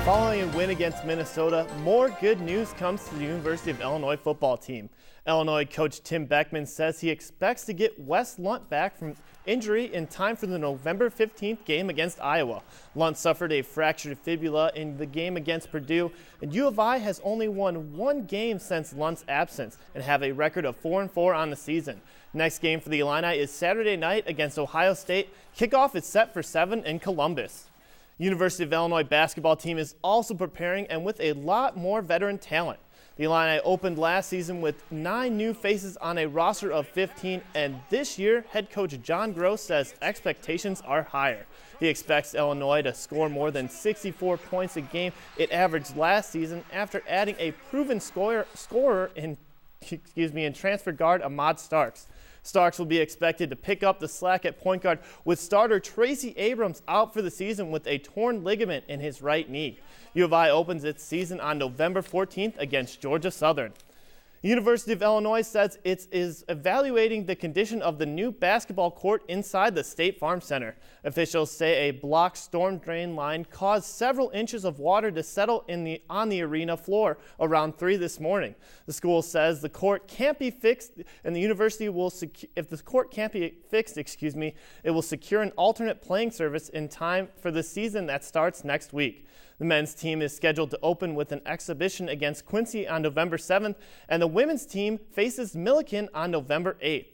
Following a win against Minnesota, more good news comes to the University of Illinois football team. Illinois coach Tim Beckman says he expects to get Wes Lunt back from injury in time for the November 15th game against Iowa. Lunt suffered a fractured fibula in the game against Purdue, and U of I has only won one game since Lunt's absence and have a record of 4-4 on the season. Next game for the Illini is Saturday night against Ohio State. Kickoff is set for 7 in Columbus. University of Illinois basketball team is also preparing and with a lot more veteran talent. The Illini opened last season with 9 new faces on a roster of 15, and this year, head coach John Gross says expectations are higher. He expects Illinois to score more than 64 points a game it averaged last season after adding a proven scorer in transfer guard Ahmad Starks. Starks will be expected to pick up the slack at point guard with starter Tracy Abrams out for the season with a torn ligament in his right knee. U of I opens its season on November 14th against Georgia Southern. University of Illinois says it is evaluating the condition of the new basketball court inside the State Farm Center. Officials say a blocked storm drain line caused several inches of water to settle on the arena floor around 3 this morning. The school says the court can't be fixed, and the university will if the court can't be fixed, it will secure an alternate playing service in time for the season that starts next week. The men's team is scheduled to open with an exhibition against Quincy on November 7th, and the women's team faces Milliken on November 8th.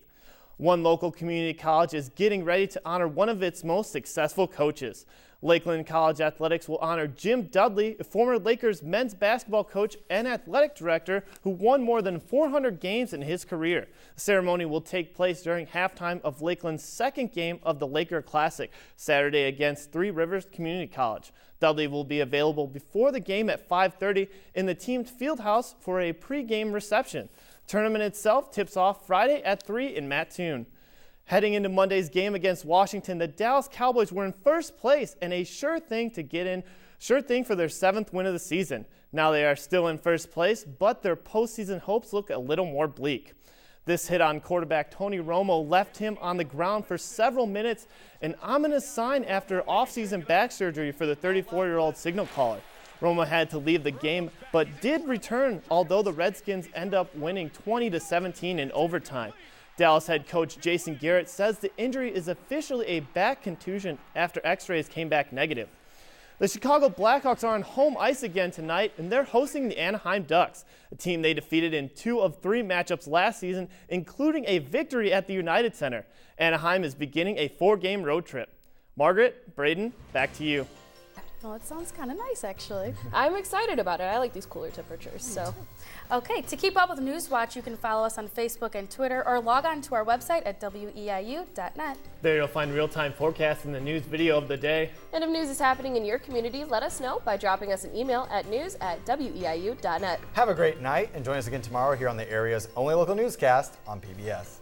One local community college is getting ready to honor one of its most successful coaches. Lakeland College Athletics will honor Jim Dudley, a former Lakers men's basketball coach and athletic director who won more than 400 games in his career. The ceremony will take place during halftime of Lakeland's second game of the Laker Classic, Saturday against Three Rivers Community College. Dudley will be available before the game at 5:30 in the team's field house for a pregame reception. The tournament itself tips off Friday at 3 in Mattoon. Heading into Monday's game against Washington, the Dallas Cowboys were in first place and a sure thing for their 7th win of the season. Now they are still in first place, but their postseason hopes look a little more bleak. This hit on quarterback Tony Romo left him on the ground for several minutes, an ominous sign after offseason back surgery for the 34-year-old signal caller. Romo had to leave the game, but did return, although the Redskins end up winning 20-17 in overtime. Dallas head coach Jason Garrett says the injury is officially a back contusion after x-rays came back negative. The Chicago Blackhawks are on home ice again tonight, and they're hosting the Anaheim Ducks, a team they defeated in 2 of 3 matchups last season, including a victory at the United Center. Anaheim is beginning a 4-game road trip. Margaret, Braden, back to you. Well, it sounds kind of nice, actually. I'm excited about it. I like these cooler temperatures. So, okay, to keep up with Newswatch, you can follow us on Facebook and Twitter or log on to our website at weiu.net. There you'll find real-time forecasts and the news video of the day. And if news is happening in your community, let us know by dropping us an email at news@weiu.net. Have a great night and join us again tomorrow here on the area's only local newscast on PBS.